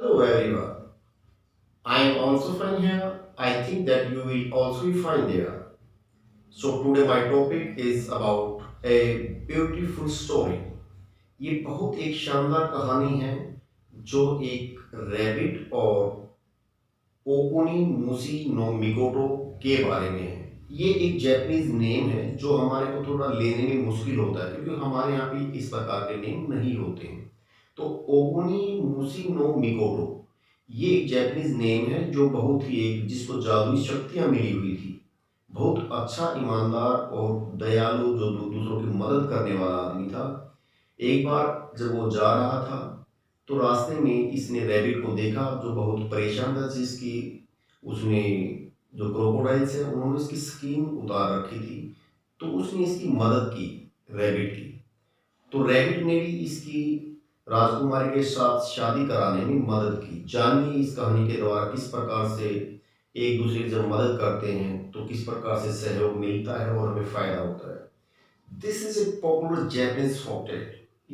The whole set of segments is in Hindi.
Hello everyone. I am also fine here. I think that you will also be fine there. So today my topic is about a beautiful story. ये बहुत एक शानदार कहानी है जो एक रैबिट और ओकोनी मूसी नो मिकोटो के बारे में है। ये एक जैपनीज नेम है जो हमारे को थोड़ा लेने में मुश्किल होता है क्योंकि हमारे यहाँ पे इस प्रकार के नेम नहीं होते हैं। तो ओकोनी मूसी नो मिकोटो ये एक जैपनीज नेम है जो बहुत ही एक जिसको जादुई शक्तियाँ मिली हुई थी। बहुत अच्छा ईमानदार और दयालु जो दूसरों की मदद करने वाला आदमी था। एक बार जब वो जा रहा था तो रास्ते में इसने रैबिट को देखा जो बहुत परेशान था जिसकी उसने जो क्रोकोडाइल्स है उन्होंने इसकी स्किन उतार रखी थी। तो उसने इसकी मदद की रैबिट की। तो रैबिट ने भी इसकी राजकुमारी के साथ शादी कराने में मदद की। जानिए इस कहानी के द्वारा किस प्रकार से एक दूसरे की जब मदद करते हैं तो किस प्रकार से सहयोग मिलता है और हमें फायदा होता है। This is a popular Japanese folktale.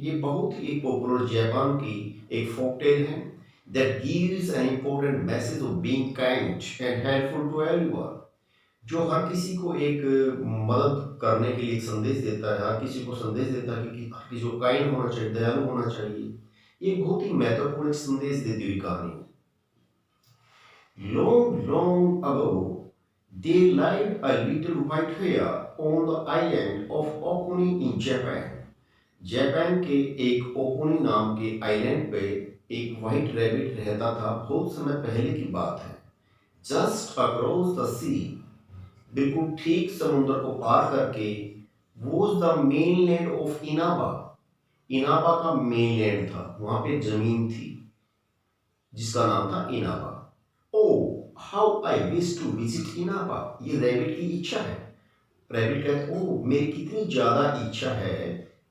ये बहुत ही पॉपुलर जापान की एक फोकटेल है that gives an important message of being kind and helpful to everyone. जो हर किसी को एक मदद करने के लिए एक संदेश देता है, हर किसी को संदेश देता है कि हर किसी को काइंड होना चाहिए, दयालु होना चाहिए। ये बहुत ही महत्वपूर्ण एक संदेश देती हुई कहानी है। Long, long ago, there lived a little white hare on the island of Okuni in Japan. Japan के एक ओकुनी नाम के आइलैंड पे एक व्हाइट रैबिट रहता था। बहुत समय पहले की बात है। जस्ट अक्रॉस द सी, बिल्कुल ठीक समुद्र को पार करके, was the mainland of Inaba. इनाबा का मेनलैंड था, वहां पे जमीन थी जिसका नाम था Inaba. Oh how I wish to visit Inaba. ये रैबिट की इच्छा है। रैबिट कहते ओ मेरी कितनी ज्यादा इच्छा है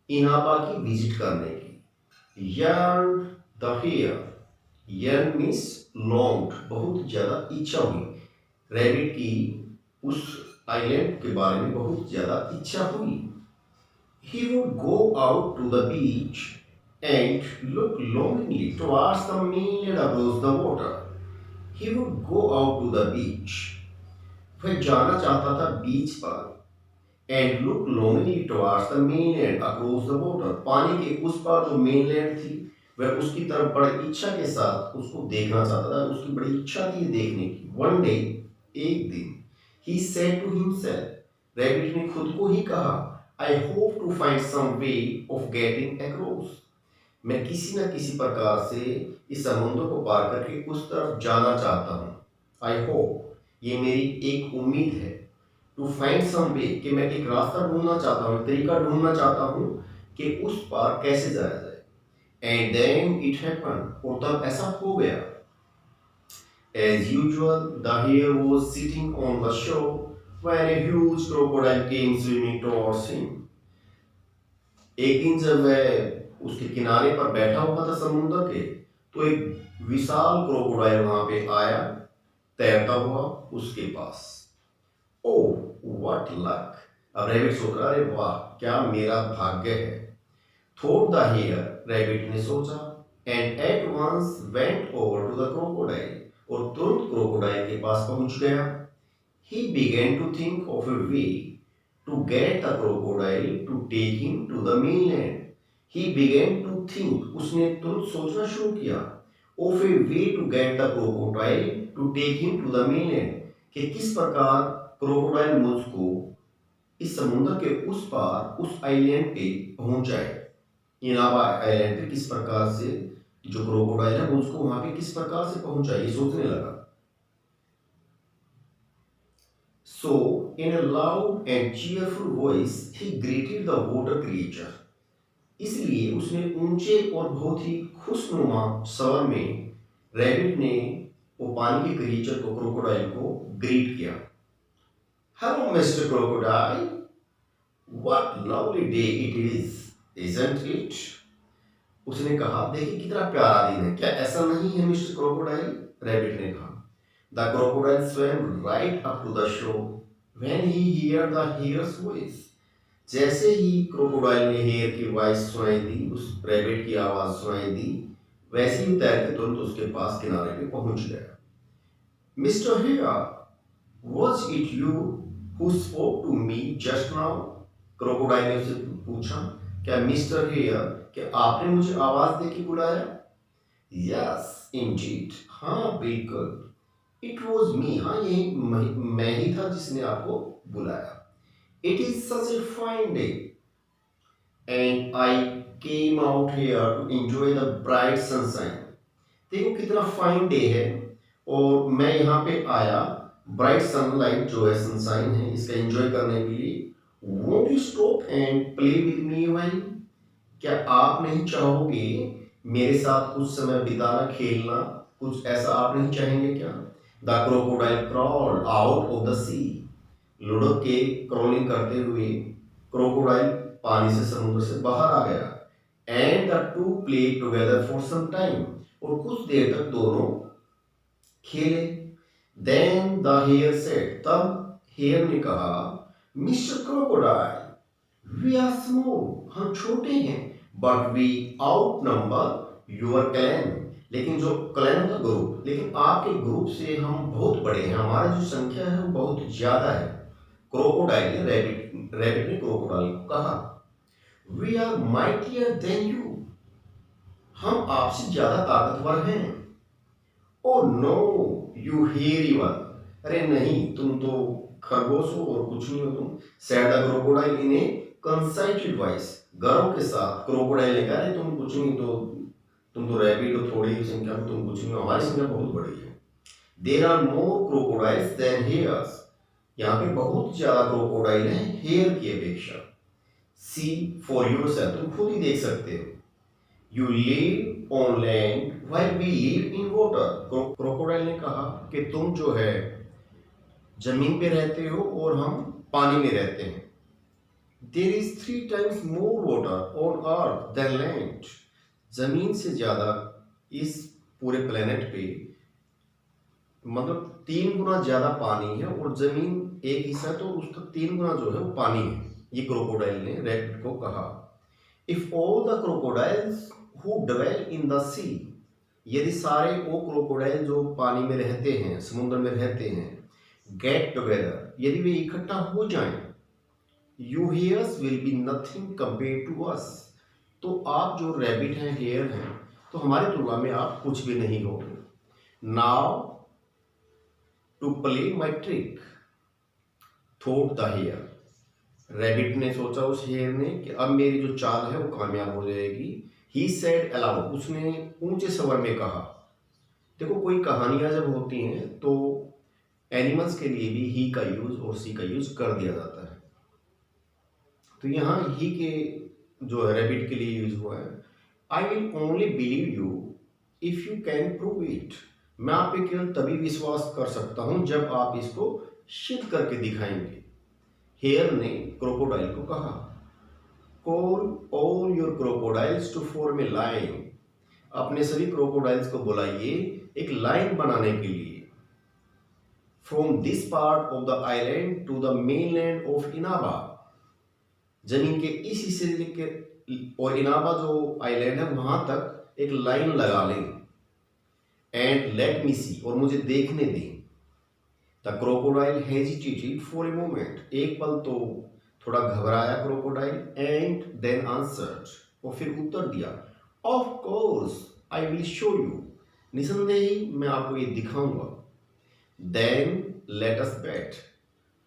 इनाबा की विजिट करने की। Yearn the hear, yearn means long, बहुत ज्यादा इच्छा हुई रैबिट की। उस आइलैंड के बारे में बहुत ज्यादा इच्छा हुई। He would go out to the beach and look longingly towards the mainland across the water. He would go out to the beach. वह जाना चाहता था बीच पर and look longingly towards the mainland across the water. पानी के उस पार जो mainland थी वह उसकी तरफ बड़ी इच्छा के साथ उसको देखना चाहता था। उसकी बड़ी इच्छा थी देखने की। One day, एक दिन, he said to himself, rabbit ने खुद को ही कहा, I hope to find some way of getting across. मैं किसी न किसी प्रकार से इस समुद्र को पार करके उस तरफ जाना चाहता हूँ। आई होप, ये मेरी एक उम्मीद है। टू फाइंड सम वे, कि मैं एक रास्ता ढूंढना चाहता हूँ, तरीका ढूंढना चाहता हूँ कि उस पार कैसे जाया जाए। एंड देन इट हैपन, और तब ऐसा हो गया। As usual the hare was sitting on the shore when a huge crocodile came swimming towards him. एक दिन जब वह उसके किनारे पर बैठा हुआ था समुद्र के, तो एक विशाल क्रोकोडाइल वहां पे आया तैरता हुआ उसके पास। Oh what luck. अब रैबिट सोच रहा, अरे वाह क्या मेरा भाग्य है। थॉट द हेयर, रैबिट ने सोचा। And at once went over to the crocodile, और तुरंत क्रोकोडाइल के पास पहुंच गया। He began to think of a way to get the crocodile to take him to the mainland. He began to think, उसने तुरंत सोचना शुरू किया of a way to get the crocodile to take him to the mainland, कि किस प्रकार क्रोकोडाइल मुझको इस समुद्र के उस पार उस आइलैंड पे पहुंचाए। इनाबा आइलैंड पे किस प्रकार से जो क्रोकोडाइल है मुझको वहां पे किस प्रकार से पहुंचाए, ये सोचने लगा। So, in a loud and cheerful voice, he greeted the water creature. इसलिए उसने ऊंचे और बहुत ही खुशनुमा स्वर में रैबिट ने वो पानी के क्रीचर को, क्रोकोडाइल को ग्रीट किया। Hello mister crocodile, what lovely day it is, isn't it. उसने कहा, देखिए कितना प्यारा दिन है, क्या ऐसा नहीं है मिस्टर क्रोकोडाइल। रैबिट ने कहा। The crocodile swam right up to the shore when he heard the hare's voice. जैसे ही क्रोकोडाइल ने हेयर की वॉइस सुनाई दी, उस रैबिट की आवाज सुनाई दी, वैसे ही तैर के तुरंत उसके पास किनारे पे पहुंच गया। Mister hare, was it you who spoke to me just now? Crocodile ने उससे पूछा, क्या मिस्टर हेयर, क्या आपने मुझे आवाज दे के बुलाया? यस इंडीड, हाँ बिल्कुल। इट वॉज मी, हाँ यही मैं ही था जिसने आपको बुलाया। It is such a fine day and I came out here to enjoy the bright sunshine. देखो कितना फाइन डे है और मैं यहाँ पे आया ब्राइट सनलाइट जो है, सनशाइन है, इसका एंजॉय करने के लिए। Won't you stop and play with me while? क्या आप नहीं चाहोगे मेरे साथ कुछ समय बिताना, खेलना, कुछ ऐसा आप नहीं चाहेंगे क्या? The crocodile crawled out of the sea. लुढ़क के क्रॉलिंग करते हुए क्रोकोडाइल पानी से, समुद्र से बाहर आ गया। And the two play together for some time, और कुछ देर तक दोनों खेले। देन द हेयर सेड, तब हेयर ने कहा, mister crocodile, we are small, हम छोटे हैं, but we outnumber your clan, लेकिन जो क्लैन का ग्रुप, लेकिन आपके ग्रुप से हम बहुत बड़े हैं, हमारी जो संख्या है वो बहुत ज्यादा है। क्रोकोडाइल ने रैबिट ने क्रोकोडाइल को कहा, we are mightier than you, हम आपसे ज्यादा ताकतवर हैं। Oh no you hairy one, अरे नहीं तुम तो खरगोश हो और कुछ नहीं हो तुम। Said the crocodile in a conceited voice, गर्व के साथ क्रोकोडाइल ने कहा, अरे तुम कुछ नहीं, तो तुम तो रैबिट हो, थोड़ी ही संख्या में, तुम कुछ नहीं हो, हमारी संख्या बहुत बड़ी है। There are more crocodiles than hares, यहाँ पे बहुत ज्यादा क्रोकोडाइल हैं हेयर की अपेक्षा। सी फॉर योरसेल्फ, तुम खुद ही देख सकते हो। You live on land while we live in water, crocodile ने कहा कि तुम जो है जमीन पे रहते हो और हम पानी में रहते हैं। There is 3 times more water on earth than land, जमीन से ज्यादा इस पूरे प्लेनेट पे, मतलब 3 गुना ज्यादा पानी है, और जमीन एक हिस्सा तो उसका 3 गुना जो है वो पानी है। ये क्रोकोडाइल ने रैबिट को कहा। If all the crocodiles who dwell in the sea, यदि सारे वो क्रोकोडाइल जो पानी में रहते हैं, समुद्र में रहते हैं, गेट टुगेदर, यदि वे इकट्ठा हो जाएं, you hares will be nothing compare to us, तो आप जो रैबिट हैं, हेयर हैं, तो हमारी तुलना में आप कुछ भी नहीं होगे। Now to play my trick thought the hare, rabbit ने सोचा उस हेयर ने कि अब मेरी जो चाल है वो कामयाब हो जाएगी। ही सेड अलाउड, उसने ऊंचे स्वर में कहा। देखो कोई कहानियां जब होती हैं तो एनिमल्स के लिए भी ही का यूज और सी का यूज कर दिया जाता है, तो यहाँ ही के जो है रैबिट के लिए यूज हुआ है। I will only believe you if you can prove it, मैं आप पे केवल तभी विश्वास कर सकता हूं जब आप इसको सिद्ध करके दिखाएंगे। हेयर ने क्रोकोडाइल को कहा, call all your crocodiles to form a line, अपने सभी क्रोकोडाइल्स को बुलाइए एक लाइन बनाने के लिए। From this part of the island to the mainland of Inaba, जमीन के इस हिस्से से लेकर और इनाबा जो आइलैंड है वहां तक एक लाइन लगा लें। एंड लेट मी सी, और मुझे देखने दें। The crocodile hesitated for a moment, एक पल तो थोड़ा घबराया क्रोकोडाइल, एंड देन आंसर्ड, और फिर उत्तर दिया, of course I will show you, निसंदेह ही मैं आपको ये दिखाऊंगा। देन लेट अस बैट,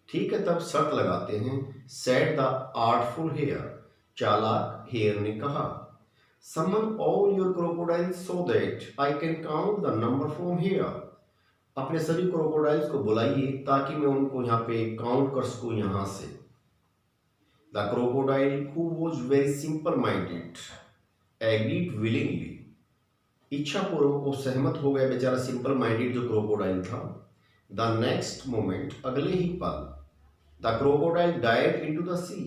ठीक है तब शर्त लगाते हैं। सेड द आर्टफुल हेयर, चालाक हेयर ने कहा। Summon all your crocodiles so that I can count the number from here, अपने सभी क्रोकोडाइल्स को बुलाइए ताकि मैं उनको यहाँ पे काउंट कर सकूं यहाँ से। The crocodile who was very simple minded agreed willingly, इच्छा पूर्वक वो सहमत हो गया बेचारा सिंपल माइंडेड जो क्रोकोडाइल था। द नेक्स्ट मोमेंट, अगले ही पल, the crocodile dive into the sea,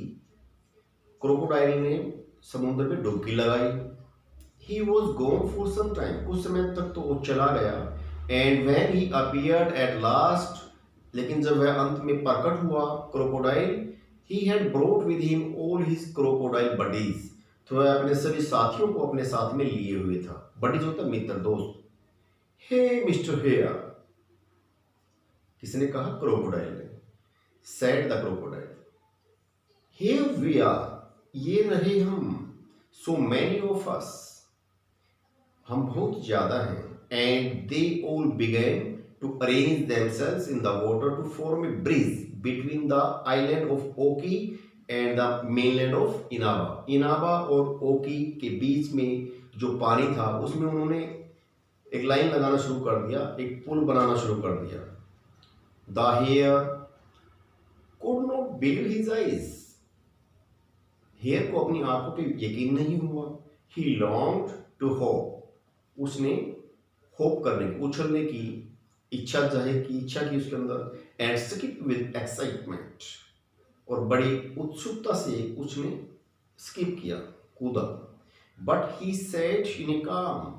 crocodile ने समुद्र में डुबकी लगाई। He was gone for some time, कुछ समय तक तो वो चला गया। And when he appeared at last, लेकिन जब वह अंत में प्रकट हुआ crocodile, he had brought with him all his crocodile buddies, तो वह अपने सभी साथियों को अपने साथ में लिए हुए था। बडीज होता है मित्र, दोस्त। हे मिस्टर हेयर, किसने कहा? क्रोकोडाइल ने। Said the crocodile, here we are, ये रहे हम, सो मैनी ऑफ अस, हम बहुत ज्यादा हैं, and they all began to arrange themselves in the water to form a bridge between the island of Oki and the mainland of Inaba. Inaba और ओकी के बीच में जो पानी था उसमें उन्होंने एक लाइन लगाना शुरू कर दिया, एक पुल बनाना शुरू कर दिया। The hare could not believe his eyes, hare को अपनी आंखों पे यकीन नहीं हुआ। ही लॉन्ग्ड टू होप, उसने होप करने की, उछलने की इच्छा जाहिर की, इच्छा की उसके अंदर। एंड स्किप विद एक्साइटमेंट, और बड़ी उत्सुकता से उसने स्किप किया, कूदा। बट ही सेड इन ए काम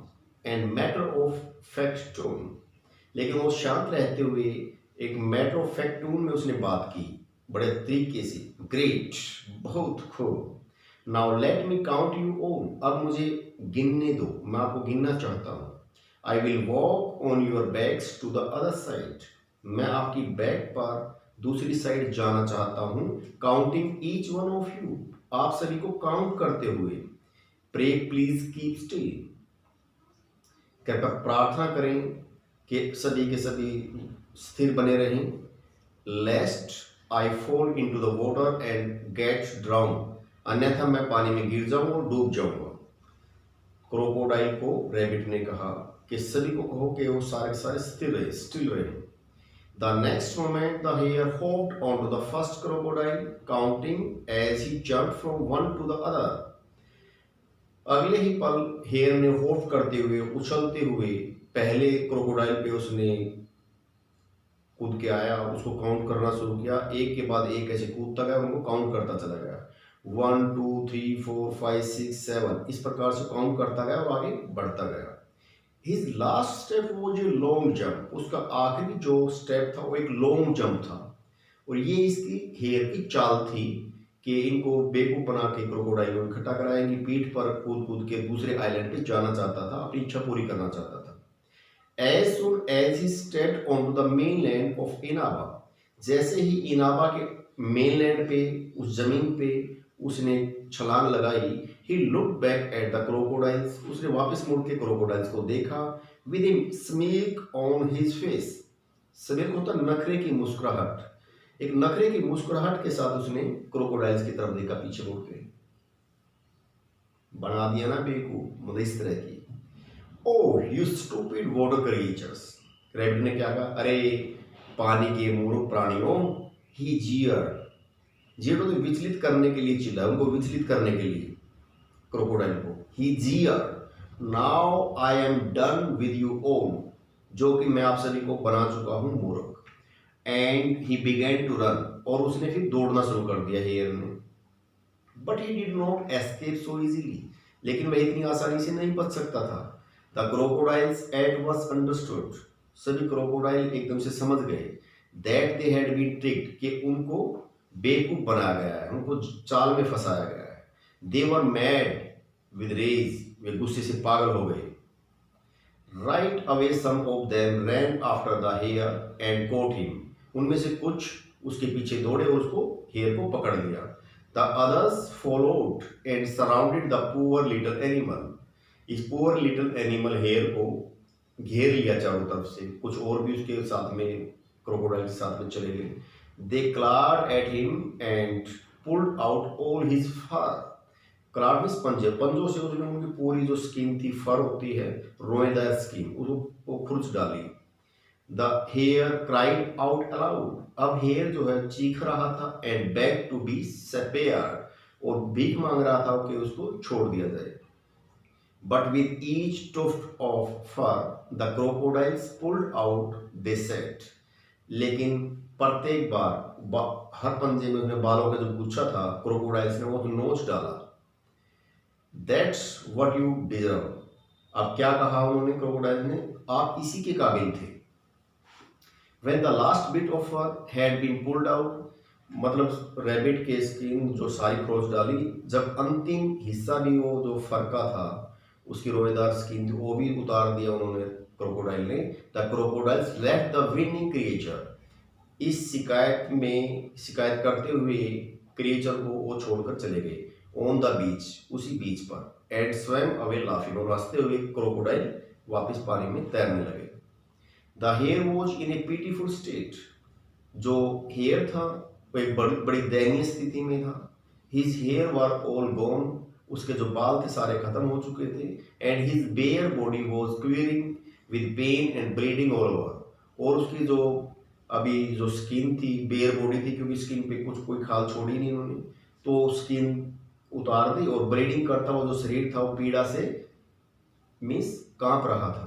and matter of fact tone, लेकिन वो शांत रहते हुए एक मैटर ऑफ फैक्ट टोन में उसने बात की, बड़े तरीके से। ग्रेट, बहुत खूब। Now let me count you all, अब मुझे गिनने दो, मैं आपको गिनना चाहता हूँ। I will walk on your backs to the other side, मैं आपकी बैक पर दूसरी साइड जाना चाहता हूँ। Counting each one of you, आप सभी को काउंट करते हुए। प्रे प्लीज कीप स्टिल, कृपया प्रार्थना करें कि सभी के सभी स्थिर बने रहें। Lest I fall into the water and get drown, अन्यथा मैं पानी में गिर जाऊंगा और डूब जाऊंगा। क्रोकोडाइल को रैबिट ने कहा कि सभी को कहो कि वो सारे सारे स्थिर रहे, स्टिल रहे। The next moment the hare hopped on to the first crocodile, counting as he jump from one to the other. अगले ही पल हेयर ने होप करते हुए, उछलते हुए पहले क्रोकोडाइल पे उसने कूद के आया, उसको काउंट करना शुरू किया, एक के बाद एक ऐसे कूदता गया, उनको काउंट करता चला गया। 1 2 3 4 5 6 7, इस प्रकार से काउंट करता गया और आगे बढ़ता गया। His last step was a long jump, उसका आखिरी जो स्टेप था वो एक लॉन्ग जंप था। और ये इसकी हेयर की चाल थी कि इनको बेवकूफ बना के क्रोकोडाइल को इकट्ठा कराएंगे, पीठ पर कूद कूद के दूसरे आइलैंड पे जाना चाहता था, अपनी इच्छा पूरी करना चाहता था। As soon as he stepped onto the mainland of Inaba, जैसे ही इनाबा के मेनलैंड पे, उस जमीन पे उसने छलांग लगाई, he looked back at the crocodiles, उसने वापस मुड़ के क्रोकोडाइल्स को देखा। with a smirk on his face, स्मिर्क होता नखरे की मुस्कुराहट, एक नखरे की मुस्कुराहट के साथ उसने क्रोकोडाइल्स की तरफ देखा, पीछे मुड़ के। बना दिया ना बेवकूफ, मतलब इस तरह की। Oh you stupid water creatures, rabbit ने क्या कहा? अरे पानी के मूर्ख प्राणियों। ही जियर, जियर तो विचलित करने के लिए चिल्ला, उनको विचलित करने के लिए क्रोकोडाइल को। ही जियर, now I am done with you all, जो कि मैं आप सभी को बना चुका हूं मूर्ख। And he began to run, और उसने फिर दौड़ना शुरू कर दिया हेयर ने। But he did not escape so easily, लेकिन वह इतनी आसानी से नहीं बच सकता था। The crocodiles at once understood, सभी क्रोकोडाइल एकदम से समझ गए that they had been tricked, कि उनको बेवकूफ बनाया गया है, उनको चाल में फंसाया गया है। They were mad with rage, वे गुस्से से पागल हो गए। Right away some of them ran after the hare and caught him, उनमें से कुछ उसके पीछे दौड़े और उसको हेयर को पकड़ लिया। The others followed and surrounded the poor little animal, इस पुअर लिटिल एनिमल हेयर को घेर लिया चारों तरफ से। कुछ और भी उसके साथ में, क्रोकोडाइल के साथ में चले गए। They clawed at him and pulled out all his fur, clawed means पंजे, पंजों से उसने उनकी पूरी जो स्किन थी, फर होती है, रोएदार स्किन, उसको खुरच डाली। The hare cried out aloud, अब हेयर जो है चीख रहा था। And beg to be spared, और भीख मांग रहा था कि उसको छोड़ दिया जाए। But with each tuft of fur the crocodiles pulled out they said, लेकिन प्रत्येक बार हर पंजे में उसने बालों का जो गुच्छा था क्रोकोडाइल्स ने वो तो नोच डाला। That's what you deserve, अब क्या कहा उन्होंने क्रोकोडाइल ने? आप इसी के काबिल थे। When the last bit of fur had been pulled out, मतलब रैबिट के स्किन जो सारी खरोच डाली, जब अंतिम हिस्सा भी वो जो फर का था उसकी रोएदार स्किन थी वो भी उतार दिया उन्होंने क्रोकोडाइल ने। The crocodiles left the winning creature, इस शिकायत करते हुए क्रिएचर को वो छोड़कर चले गए। ऑन द बीच, उसी बीच पर। एंड स्वैम अवे लाफिंग, और हंसते हुए क्रोकोडाइल वापस पानी में तैरने लगे। The hare was in a pitiful state, जो हेयर था वो एक बड़ी बड़ी दयनीय स्थिति में था। His hair were all gone, उसके जो बाल थे सारे खत्म हो चुके थे। And his bare body was quivering with pain and bleeding all over, और उसकी जो अभी जो स्किन थी बेयर बॉडी थी, क्योंकि स्किन पे कुछ कोई खाल छोड़ी नहीं उन्होंने, तो स्किन उतार दी और ब्लीडिंग करता हुआ जो शरीर था वो पीड़ा से मीन्स कांप रहा था।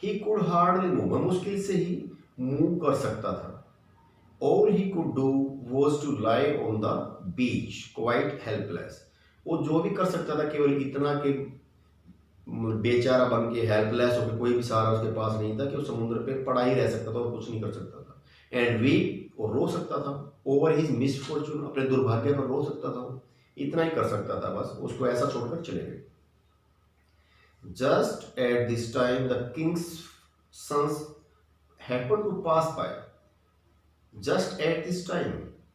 ही कुड हार्डली मूव, मुश्किल से ही मूव कर सकता था। All he could do was to lie on the beach, quite helpless. वो जो भी कर सकता था केवल इतना कि बेचारा बन के हेल्पलेस होकर, कोई भी सहारा उसके पास नहीं था कि वो समुद्र पे पड़ा ही रह सकता था और कुछ नहीं कर सकता था। एंड वीप, और रो सकता था। ओवर हिज मिसफॉर्चून, अपने दुर्भाग्य पर रो सकता था। इतना ही कर सकता था बस, उसको ऐसा छोड़कर चले गए। Just at this time the king's sons happened to pass by, just at this time,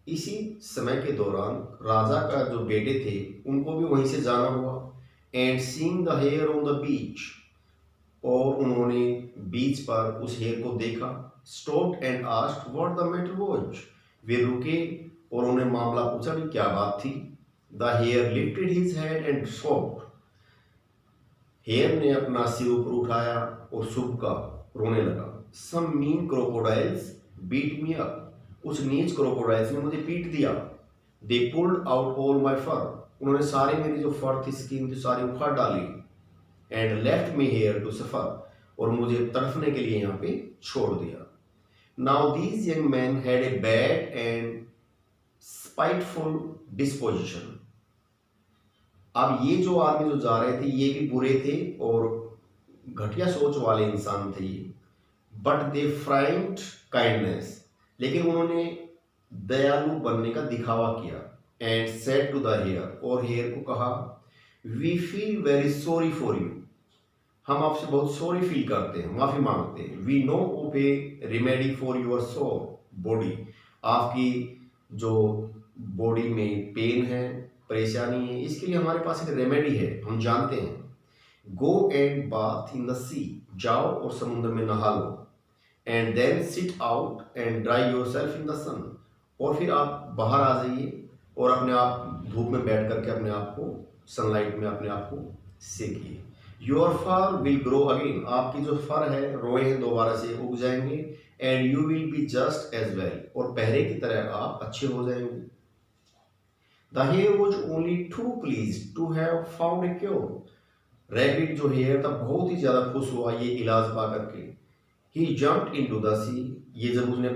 इसी समय के दौरान राजा का जो बेटे थे उनको भी वहीं से जाना हुआ। And seeing the hare on the beach, और उन्होंने बीच पर उस हेयर को देखा। Stopped and asked what the matter was, वे रुके और उन्हें मामला पूछा भी क्या बात थी। The hare lifted his head and sobbed, hare ने अपना सिर ऊपर उठाया और सुबका, रोने लगा। Some mean crocodiles beat me up, उस नीच क्रोकोडाइल्स ने मुझे पीट दिया। They pulled out all my फर, उन्होंने सारी मेरी जो फर थी, स्किन थी, सारी उखाड़ डाली। And left me here to suffer, और मुझे तड़फने के लिए यहाँ पे छोड़ दिया। Now these young man had a bad and spiteful disposition, अब ये जो आदमी जो जा रहे थे ये भी बुरे थे और घटिया सोच वाले इंसान थे ये। बट दे फ्राइंड काइंडनेस, लेकिन उन्होंने दयालु बनने का दिखावा किया। And said to the hare, और हेयर को कहा, we feel very sorry for you, हम आपसे बहुत सॉरी फील करते हैं, माफी मांगते हैं। We know of a remedy for your sore body, आपकी जो बॉडी में पेन है, परेशानी है, इसके लिए हमारे पास एक रेमेडी है, हम जानते हैं। Go and bathe in the sea, जाओ और समुद्र में नहा लो। And then sit out and dry yourself in the sun, और फिर आप बाहर आ जाइए और अपने आप धूप में बैठ करके अपने आप को सनलाइट में अपने आप को सेकिए। Your fur will grow again, आपकी जो फर है, रोए हैं, दोबारा से उग जाएंगे। And you will be just as well, और पहले की तरह आप अच्छे हो जाएंगे। The hare was only too please to have found a cure, रैबिट जो हेयर था बहुत ही ज्यादा खुश हुआ ये इलाज पा करके। ही जम्प्ड इनटू द सी, ये जब उसने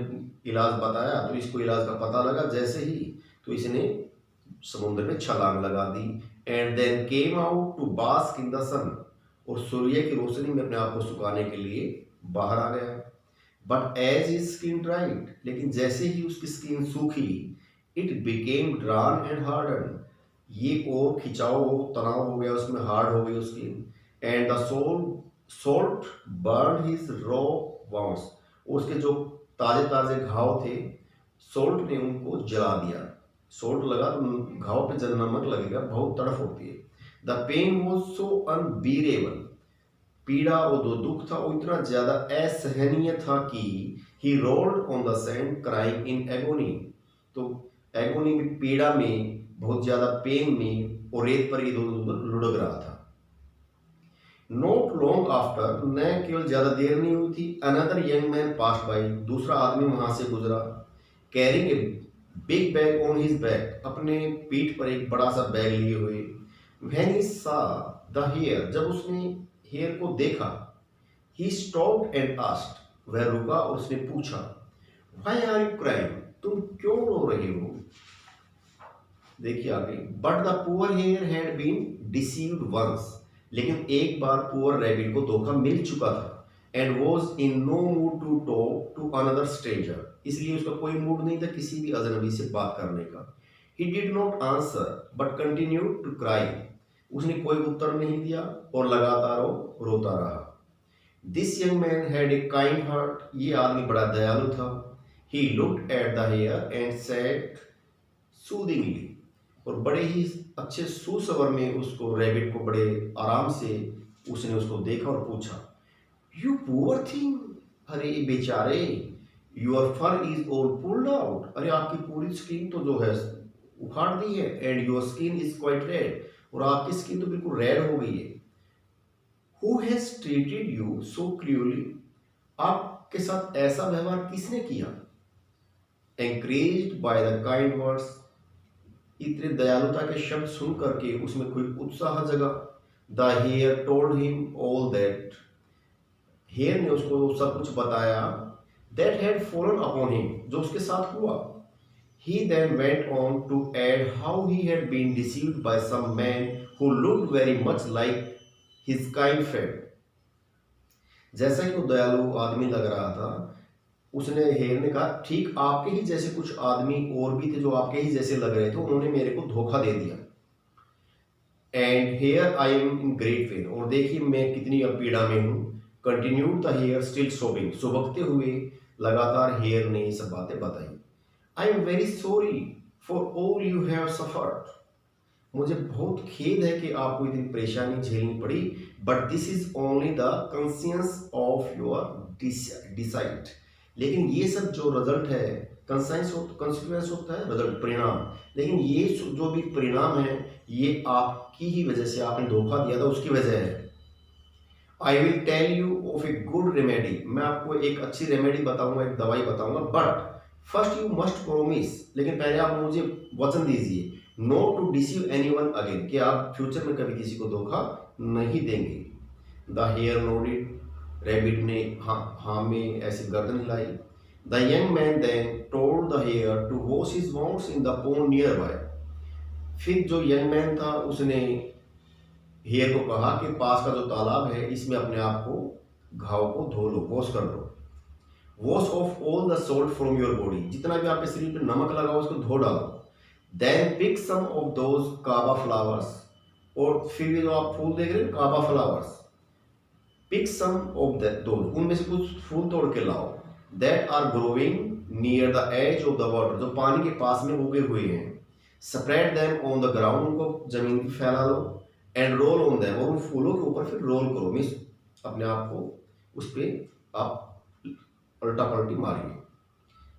इलाज बताया तो इसको इलाज का पता लगा जैसे ही, तो इसने समुद्र में छलांग लगा दी। And then came out to bask in the sun, और सूर्य की रोशनी में अपने आप को सुखाने के लिए बाहर आ गया। But as his skin dried, लेकिन जैसे ही उसकी स्किन सूखी, it became drawn and harden, ये और खिंचाव हो, तनाव हो गया उसमें, हार्ड हो गई उसकी। And the salt burn his raw wounds, उसके जो ताजे ताजे घाव थे सोल्ट ने उनको जला दिया। सोल्ट लगा तो घाव पे जब नमक लगेगा बहुत तड़फ होती है। The pain was so unbearable, पीड़ा और जो दुख था वो इतना ज्यादा असहनीय था कि he rolled on the sand crying in agony, तो एगोनी में, पीड़ा में, बहुत ज्यादा पेन में, और रेत पर इधर उधर लुढ़क रहा था। नॉट लॉन्ग आफ्टर, न केवल ज्यादा देर नहीं हुई थी, another young man pass by, दूसरा आदमी वहां से गुजरा। Carrying a big bag on his back, अपने पीठ पर एक बड़ा सा बैग लिए हुए। व्हेन ही सा द हेयर, जब उसने हेयर को देखा, ही स्टॉप्ड एंड आस्क्ड, वह रुका और उसने पूछा, व्हाई आर यू क्राइंग, तुम क्यों रो रहे हो। देखिए आगे, but the poor hare had been deceived once, लेकिन एक बार पुअर रैबिट को धोखा मिल चुका था। And was in no mood to talk to another stranger, इसलिए उसका कोई मूड नहीं था किसी भी अजनबी से बात करने का। He did not answer but continued to cry, उसने कोई उत्तर नहीं दिया और लगातार वो रोता रहा। This young man had a kind heart, ये आदमी बड़ा दयालु था। He looked at the hare and said soothingly, और बड़े ही अच्छे सुस्वर में उसको रैबिट को बड़े आराम से उसने उसको देखा और पूछा, यू पुअर थिंग, अरे बेचारे, your fur is all pulled out, अरे आपकी पूरी स्किन तो जो है उखाड़ दी है, and your skin is quite red, और आपकी स्किन तो बिल्कुल रेड हो गई है। Who has treated you so cruelly, आपके साथ ऐसा व्यवहार किसने किया। एंकरेज्ड बाय द काइंड वर्ड्स, इतने दयालुता के शब्द सुन करके उसमें कोई उत्साह जगा। The hare told him all that, hare ने उसको सब कुछ बताया, that had fallen upon him, जो उसके साथ हुआ। He then went on to add how he had been deceived by some man who looked very much like his kind friend. जैसा कि वो दयालु आदमी लग रहा था, उसने हेयर ने कहा, ठीक आपके ही जैसे कुछ आदमी और भी थे जो आपके ही जैसे लग रहे थे, उन्होंने मेरे को धोखा दे दिया। And here I am in great pain, और देखिए मैं कितनी अब पीड़ा में हूँ। Continued the hare still sobbing, सुबकते हुए लगातार हेयर ने ये सब बातें बताई। I am very sorry for all you have suffered, मुझे बहुत खेद है कि आपको इतनी परेशानी झेलनी पड़ी, but this is only the conscience of your deceit, लेकिन ये सब जो रिजल्ट है, कंसिक्वेंस होता है रिजल्ट, परिणाम, लेकिन ये जो भी परिणाम है ये आपकी ही वजह से, आपने धोखा दिया था उसकी वजह है। I will tell you of a good remedy, मैं आपको एक अच्छी रेमेडी बताऊंगा, एक दवाई बताऊंगा, but first you must promise, लेकिन पहले आप मुझे वचन दीजिए, not to deceive anyone again, कि आप फ्यूचर में कभी किसी को धोखा नहीं देंगे। द हेयर नोडेड, रैबिट ने हाँ में ऐसे गर्दन हिलाई। The young man then told the hare to wash his wounds in the pond nearby, फिर जो यंग मैन था उसने हेयर को कहा कि पास का जो तालाब है इसमें अपने आप को, घाव को धो लो, वॉश कर लो। Wash off all the salt from your body, जितना भी आपके शरीर पे नमक लगा उसको धो डालो। Then pick some of those kaba flowers, और फिर ये जो आप फूल देख रहे हैं kaba flowers, pick some of those, उनमें से कुछ फूल तोड़ के लाओ, that are growing near the edge of the water, जो पानी के पास में उगे हुए हैं। Spread them on the ground, उनको जमीन पर फैला लो, एंड रोल ऑन देम, और उन फूलों के ऊपर फिर रोल करो, मीन्स अपने आप को उस पर आप उल्टा पलटी मारिए।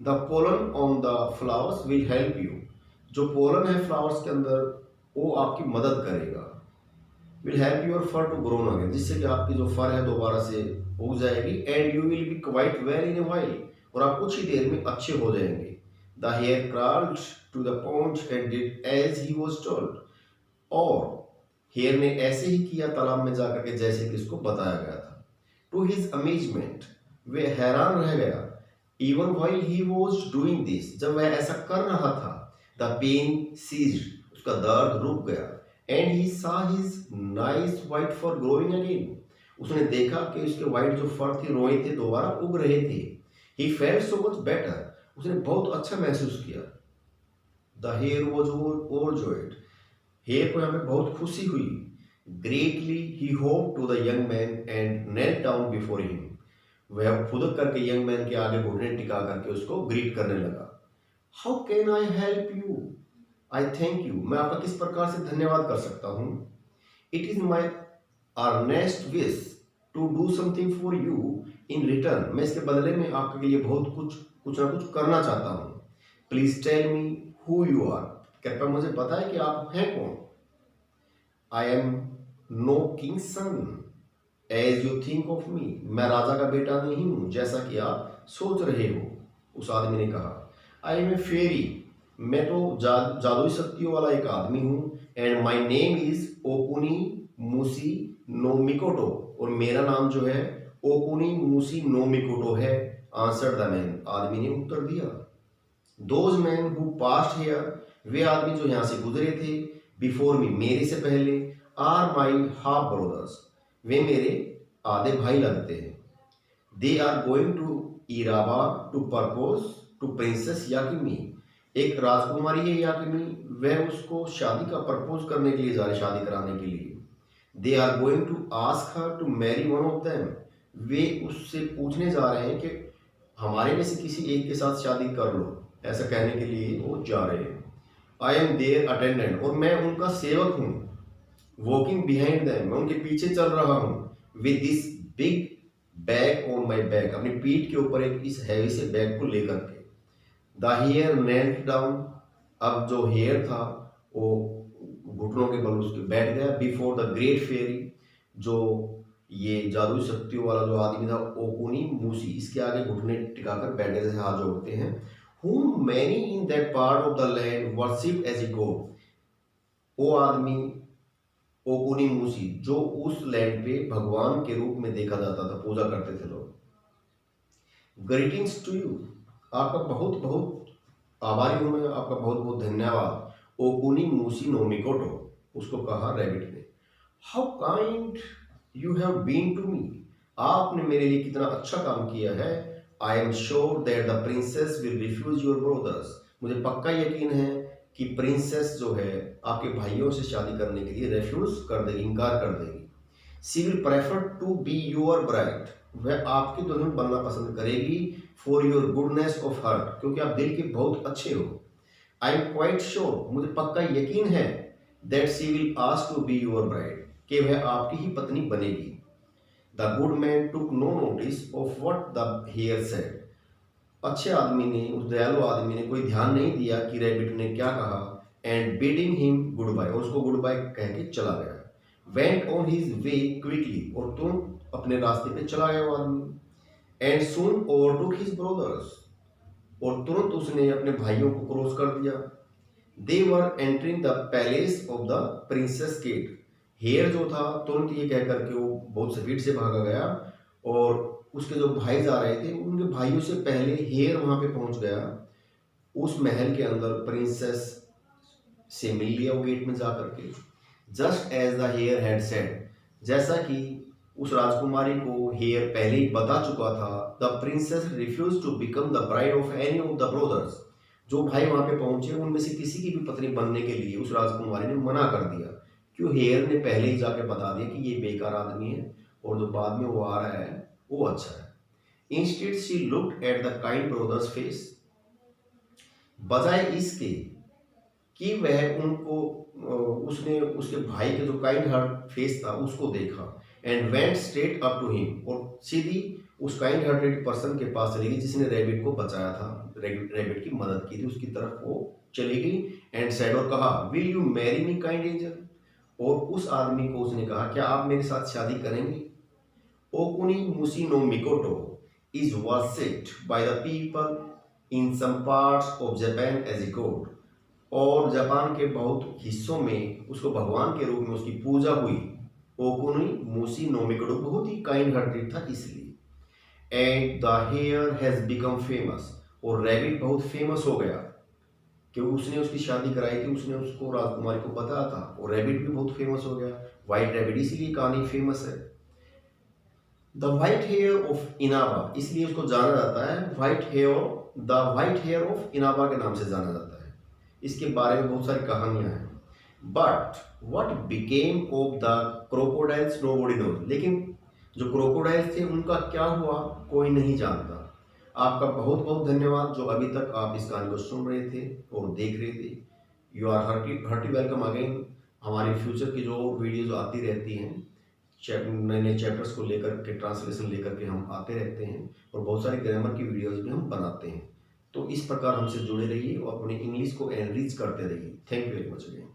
The pollen on the flowers will help you, जो पोलन है फ्लावर्स के अंदर वो आपकी मदद करेगा। Will help your fur to grown again, जिससे कि आपकी जो फर है दोबारा से उग जाएगी। And you will be quite well in a while, और आप कुछ ही देर में अच्छे हो जाएंगे। The hare crawled to the pond and did as he was told, और हेयर ने ऐसे ही किया तालाब में जाकर के जैसे कि इसको बताया गया था। टू हिज अमेजमेंट, वे हैरान रह गया। Even while he was doing this, जब वह ऐसा कर रहा था, द पेन सीज्ड, उसका दर्द रुक गया। And he saw his nice white fur growing again, उसने देखा कि उसके व्हाइट जो फर थे, रोए थे, दोबारा उग रहे थे। He felt so much better, उसने बहुत अच्छा महसूस किया। The hare was overjoyed, hare को यहाँ पे बहुत खुशी हुई। Greatly he hop to the young man and knelt down before him, वह फुदक करके यंग मैन के आगे घुटने टिका करके उसको ग्रीट करने लगा। How can I help you, I thank you, मैं आपका किस प्रकार से धन्यवाद कर सकता हूँ। It is my earnest wish to do something for you in return, मैं इसके बदले में आपके लिए बहुत कुछ ना कुछ करना चाहता हूँ। Please tell me who you are, कृपया मुझे बताएं कि आप हैं कौन। I am no king son as you think of me, मैं राजा का बेटा नहीं हूं जैसा कि आप सोच रहे हो, उस आदमी ने कहा। आई एम ए फेरी, मैं तो जादुई शक्तियों वाला एक आदमी हूं। And my name is Okuninushi no Mikoto, और मेरा नाम जो है ओकुनी मूसी नो मिकोटो है। आंसर द मैन, आदमी ने उत्तर दिया। Those men who passed here, वे आदमी जो यहाँ से गुजरे थे, बिफोर मी, मेरे से पहले, आर माई हाफ ब्रदर्स, वे मेरे आधे भाई लगते हैं। They are going to Irawa to propose to princess Yakimi, एक राजकुमारी है याकमी, वह उसको शादी का प्रपोज करने के लिए जा रहे, शादी कराने के लिए। They are going to ask her to marry one of them, वे उससे पूछने जा रहे हैं कि हमारे में से किसी एक के साथ शादी कर लो, ऐसा कहने के लिए वो जा रहे हैं। आई एम देयर अटेंडेंट, और मैं उनका सेवक हूँ। वॉकिंग बिहाइंड देम, मैं उनके पीछे चल रहा हूँ। With this big bag on my back, अपनी पीठ के ऊपर एक इस हैवी से बैग को लेकर के। द हेयर नेल्ट डाउन, अब जो हेयर था वो घुटनों के बल उसके बैठ गया। बिफोर द ग्रेट फेरी, जो ये जादुई शक्तियों वाला जो आदमी था ओकुनी मूसी, इसके आगे घुटने टिकाकर बैठ गए, जैसे हाथ जोड़ते हैं। whom many in that part of the land worshipped as a god, वो आदमी ओकुनी मूसी जो उस लैंड पे भगवान के रूप में देखा जाता था, पूजा करते थे लोग। ग्रीटिंग्स टू यू, आपका बहुत बहुत आभारी हूं मैं, आपका बहुत बहुत धन्यवाद। ओकुनी मूसी नो मिकोटो, उसको कहा रैबिट ने। How kind you have been to me, आपने मेरे लिए कितना अच्छा काम किया है। I am sure that the princess will refuse your brothers, मुझे पक्का यकीन है कि प्रिंसेस जो है आपके भाइयों से शादी करने के लिए रेफ्यूज कर देगी, इनकार कर देगी। She will prefer to be your bride, वह आपकी दुल्हन बनना पसंद करेगी। For your goodness of heart, क्योंकि आप दिल के बहुत अच्छे हो। आई एम क्वाइट श्योर, मुझे पक्का यकीन है। That she will ask to be your bride, कि वह आपकी ही पत्नी बनेगी। The good man took no notice of what the hare said, अच्छे आदमी ने, उस दयालु आदमी ने कोई ध्यान नहीं दिया कि रैबिट ने क्या कहा। And bidding him good bye, और उसको गुड बाय कह के चला गया। Went on his way quickly, और तुरंत अपने रास्ते पे चला गया वो आदमी। And soon overtook his brothers, और तुरंत उसने अपने भाइयों को क्रॉस कर दिया। They were entering the palace of the princess gate, hare जो था तुरंत ये कह करके वो बहुत स्पीड से भागा गया, और उसके जो भाई जा रहे थे उनके भाइयों से पहले हेयर वहां पे पहुंच गया। उस महल के अंदर प्रिंसेस से मिल लिया वो गेट में जा करके। Just as the hare had said, जैसा कि उस राजकुमारी को हेयर पहले ही बता चुका था। The princess refuse to become the bride of any of the brothers, जो भाई वहां पे पहुंचे उनमें से किसी की भी पत्नी बनने के लिए उस राजकुमारी ने मना कर दिया, क्यों हेयर ने पहले ही जाके बता दिया कि ये बेकार आदमी है, और जो बाद में वो आ रहा है वो अच्छा है। Instead she looked at the kind brothers face, बजाय इसके कि वह उनको उसने उसके भाई के जो काइंड हार्ट फेस था उसको देखा। And went straight up to him, और सीधी उस काइंड हार्टेड पर्सन के पास चली गई जिसने रैबिट को बचाया था, रैबिट की मदद की थी, उसकी तरफ वो चली गई। एंड सेड, और कहा, will you marry me kind angel, और उस आदमी को उसने कहा, क्या आप मेरे साथ शादी करेंगे। Okuninushi no Mikoto is worshipped by the people in some parts of Japan as a god, और जापान के बहुत हिस्सों में उसको भगवान के रूप में उसकी पूजा हुई। ओकुनी मूसी नो मिकोटो बहुत ही काइंड हार्टेड था इसलिए। And the hare has become famous, और रैबिट बहुत फेमस हो गया कि उसने उसकी शादी कराई थी, उसने उसको राजकुमारी को बताया था, और रैबिट भी बहुत फेमस हो गया। व्हाइट रैबिट, इसलिए कहानी फेमस है। The white hare of Inaba, इसलिए उसको जाना जाता है white hare, the white hare of Inaba के नाम से जाना जाता है। इसके बारे में बहुत सारी कहानियां हैं। But what became of the crocodiles nobody knows, लेकिन जो क्रोकोडाइल्स थे उनका क्या हुआ कोई नहीं जानता। आपका बहुत बहुत धन्यवाद जो अभी तक आप इस कहानी को सुन रहे थे और देख रहे थे। You are hearty welcome again. हमारी फ्यूचर की जो वीडियोज आती रहती हैं, नए नए चैप्टर्स को लेकर के, ट्रांसलेशन लेकर के हम आते रहते हैं, और बहुत सारी ग्रामर की वीडियोस भी हम बनाते हैं। तो इस प्रकार हमसे जुड़े रहिए और अपने इंग्लिश को एनरिच करते रहिए। Thank you very much again.